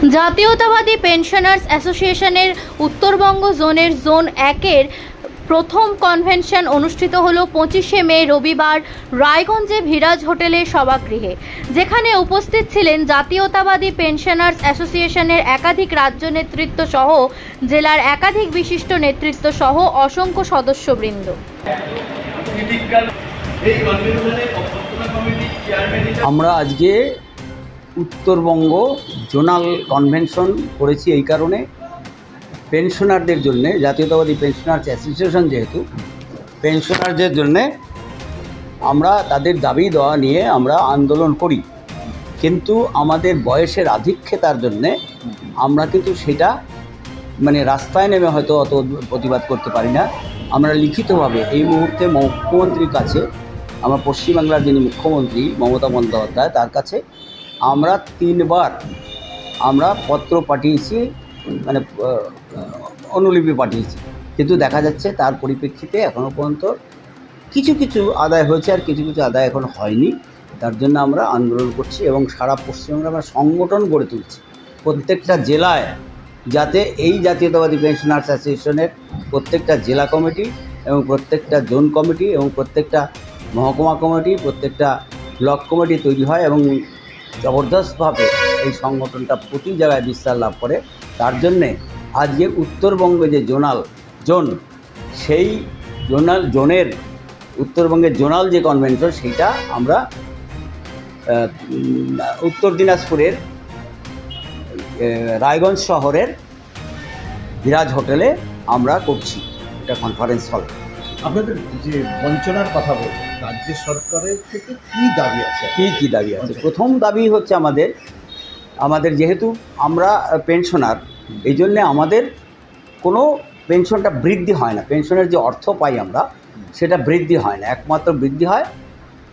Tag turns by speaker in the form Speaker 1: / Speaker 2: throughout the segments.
Speaker 1: জাতীয়তাবাদী পেনশনার্স অ্যাসোসিয়েশনের উত্তরবঙ্গ জোনের জোন 1-এর প্রথম কনভেনশন অনুষ্ঠিত হলো 25শে মে রবিবার রায়গঞ্জে ভিরাজ হোটেলের সভাগৃহে, যেখানে উপস্থিত ছিলেন জাতীয়তাবাদী পেনশনার্স অ্যাসোসিয়েশনের একাধিক রাজ্য নেতৃত্ব সহ জেলার একাধিক বিশিষ্ট নেতৃত্ব সহ অসংখ্য সদস্যবৃন্দ।
Speaker 2: আমরা আজকে উত্তরবঙ্গ জোনাল কনভেনশন করেছি এই কারণে, পেনশনারদের জন্য, জাতীয়তাবাদী পেনশনার্স অ্যাসোসিয়েশন যেহেতু পেনশনারদের জন্যে আমরা তাদের দাবি দেওয়া নিয়ে আমরা আন্দোলন করি, কিন্তু আমাদের বয়সের আধিক্যতার জন্যে আমরা কিন্তু সেটা রাস্তায় নেমে হয়তো অত প্রতিবাদ করতে পারি না। আমরা লিখিতভাবে এই মুহূর্তে মুখ্যমন্ত্রীর কাছে, আমার পশ্চিমবাংলার যিনি মুখ্যমন্ত্রী মমতা বন্দ্যোপাধ্যায়, তার কাছে আমরা 3 বার আমরা পত্র পাঠিয়েছি, অনুলিপি পাঠিয়েছি, কিন্তু দেখা যাচ্ছে তার পরিপ্রেক্ষিতে এখনও পর্যন্ত কিছু কিছু আদায় হয়েছে আর কিছু কিছু আদায় এখনও হয়নি। তার জন্য আমরা আন্দোলন করছি এবং সারা পশ্চিমবঙ্গে আমরা সংগঠন গড়ে তুলছি প্রত্যেকটা জেলায়, যাতে এই জাতীয়তাবাদী পেনশনার্স অ্যাসোসিয়েশনের প্রত্যেকটা জেলা কমিটি এবং প্রত্যেকটা জোন কমিটি এবং প্রত্যেকটা মহকুমা কমিটি, প্রত্যেকটা ব্লক কমিটি তৈরি হয় এবং জবরদস্তভাবে এই সংগঠনটা প্রতি জায়গায় বিস্তার লাভ করে। তার জন্যে আজকে উত্তরবঙ্গে যে জোন সেই জোনের উত্তরবঙ্গের জোনাল যে কনভেনশন, সেইটা আমরা উত্তর দিনাজপুরের রায়গঞ্জ শহরের ভিরাজ হোটেলে আমরা করছি। এটা কনফারেন্স হল।
Speaker 3: আপনাদের যে বঞ্চনার কথা বলছেন, রাজ্য সরকারের থেকে কী দাবি আছে?
Speaker 2: কী দাবি আছে? প্রথম দাবি হচ্ছে আমাদের যেহেতু আমরা পেনশনার, এই জন্যে আমাদের কোনো পেনশনটা বৃদ্ধি হয় না। পেনশনের যে অর্থ পাই আমরা, সেটা বৃদ্ধি হয় না, একমাত্র বৃদ্ধি হয়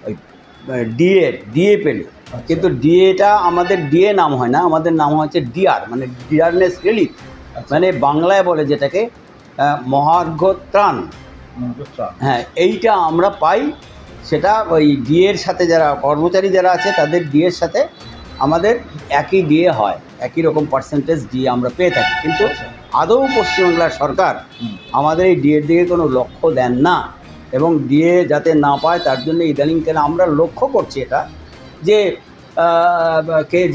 Speaker 2: ওই ডিএ পেলে। কিন্তু ডিএটা আমাদের ডিএ নাম হয় না, আমাদের নাম হচ্ছে ডিআর, ডিয়ারনেস রিলিফ, বাংলায় বলে যেটাকে মহার্ঘ ত্রাণ। হ্যাঁ, এইটা আমরা পাই। সেটা ওই ডিএর সাথে যারা কর্মচারী যারা আছে তাদের ডিএর সাথে আমাদের একই ডিএ হয়, একই রকম পার্সেন্টেজ ডিএ আমরা পেয়ে থাকি। কিন্তু আদৌ পশ্চিমবাংলার সরকার আমাদের এই ডিএর দিকে কোনো লক্ষ্য দেন না এবং ডিএ যাতে না পায় তার জন্য ইদানিংকালে আমরা লক্ষ্য করছি এটা, যে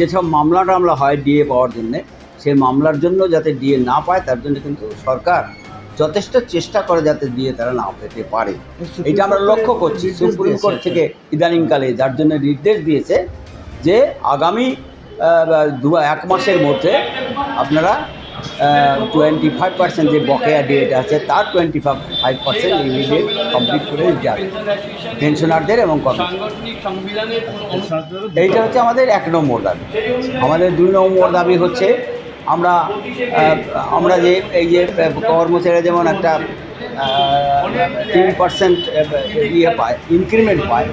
Speaker 2: যেসব মামলা হয় ডিএ পাওয়ার জন্যে, সেই মামলার জন্য যাতে ডিএ না পায় তার জন্য কিন্তু সরকার যথেষ্ট চেষ্টা করে যাতে দিয়ে তারা না পেতে পারে, এটা আমরা লক্ষ্য করছি। সুপ্রিম কোর্ট থেকে ইদানিংকালে যার জন্য নির্দেশ দিয়েছে যে আগামী 1 মাসের মধ্যে আপনারা 25% যে বকেয়া ডিএটা আছে তার 25% ইমিডিয়েট কমপ্লিট করে যাবে পেনশনারদের এবং এইটা হচ্ছে আমাদের 1 নম্বর দাবি। আমাদের 2 নম্বর দাবি হচ্ছে আমরা যে এই যে কর্মচারীরা যেমন একটা 3% পায়, ইনক্রিমেন্ট পায়,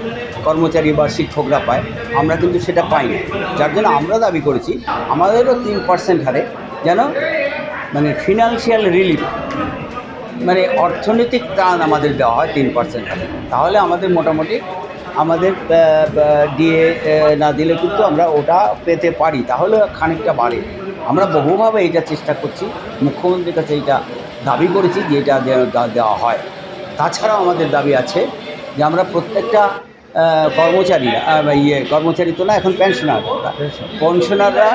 Speaker 2: কর্মচারী বা শিক্ষকরা পায়, আমরা কিন্তু সেটা পাই না। যার জন্য আমরা দাবি করেছি আমাদেরও 3% হারে যেন ফিনান্সিয়াল রিলিফ, অর্থনৈতিক ত্রাণ আমাদের দেওয়া হয় 3% হারে। তাহলে আমাদের মোটামুটি আমাদের ডিএ না দিলে কিন্তু আমরা ওটা পেতে পারি, তাহলে খানিকটা বাড়ে। আমরা বহুভাবে এইটা চেষ্টা করছি, মুখ্যমন্ত্রীর কাছে এইটা দাবি করেছি যে এটা দেওয়া হয়। তাছাড়াও আমাদের দাবি আছে যে আমরা প্রত্যেকটা কর্মচারী তো না, এখন পেনশনাররা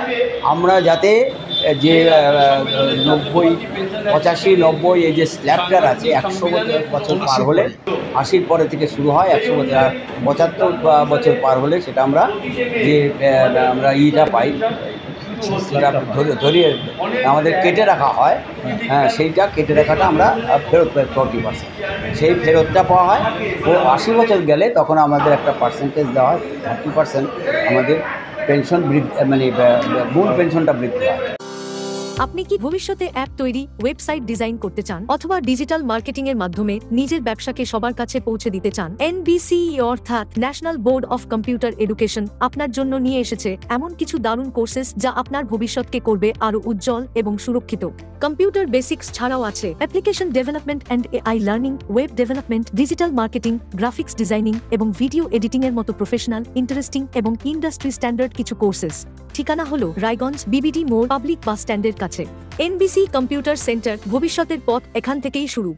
Speaker 2: আমরা যাতে যে 85-90 এই যে স্ল্যাবটার আছে 100 বছর পার হলে, 80 পরে থেকে শুরু হয়, 100 বছর 75 বছর পার হলে সেটা আমরা পাই, ধরিয়ে আমাদের কেটে রাখা হয়। হ্যাঁ, সেইটা কেটে রাখাটা আমরা ফেরত পাই 40%, সেই ফেরতটা পাওয়া হয়। ও 80 বছর গেলে তখন আমাদের একটা পার্সেন্টেজ দেওয়া হয়, 30% আমাদের পেনশন বৃদ্ধি, মূল পেনশনটা বৃদ্ধি হয়।
Speaker 4: আপনি কি ভবিষ্যতে অ্যাপ তৈরি, ওয়েবসাইট ডিজাইন করতে চান অথবা ডিজিটাল মার্কেটিং এর মাধ্যমে নিজের ব্যবসাকে সবার কাছে পৌঁছে দিতে চান? NBCE অর্থাৎ national board of computer education আপনার জন্য নিয়ে এসেছে এমন কিছু দারুণ কোর্সেস যা আপনার ভবিষ্যৎকে করবে আরো উজ্জ্বল এবং সুরক্ষিত। কম্পিউটার বেসিক্স ছাড়াও আছে application development and AI learning, web development, digital marketing, graphics designing এবং ভিডিও এডিটিং এর মতো প্রফেশনাল, ইন্টারেস্টিং এবং ইন্ডাস্ট্রি স্ট্যান্ডার্ড কিছু কোর্সেস। ঠিকানা হলো রায়গঞ্জ BBD মোড়, পাবলিক বাস স্ট্যান্ডের কাছে। NBC কম্পিউটার সেন্টার, ভবিষ্যতের পথ এখান থেকেই শুরু।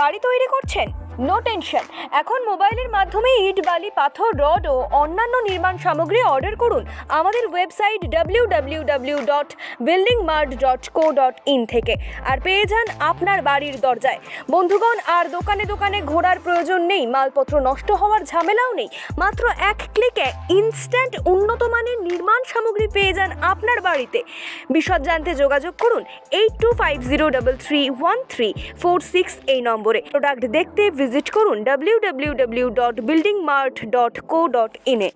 Speaker 5: বাড়ি তৈরি করছেন? নো টেনশন, এখন মোবাইলের মাধ্যমে ইট, বালি, পাথর, রড ও অন্যান্য নির্মাণ সামগ্রী অর্ডার করুন আমাদের ওয়েবসাইট www.buildingmart.co.in থেকে, আর পেয়ে যান আপনার বাড়ির দরজায়। বন্ধুগণ, আর দোকানে দোকানে ঘোরার প্রয়োজন নেই, মালপত্র নষ্ট হওয়ার ঝামেলাও নেই। মাত্র এক ক্লিকে ইনস্ট্যান্ট উন্নত মানের নির্মাণ সামগ্রী পেয়ে যান আপনার বাড়িতে। বিশদ জানতে যোগাযোগ করুন 8250331346 এই নম্বরে। প্রোডাক্ট দেখতে ভিজিট করুন www.buildingmart.co.in এ।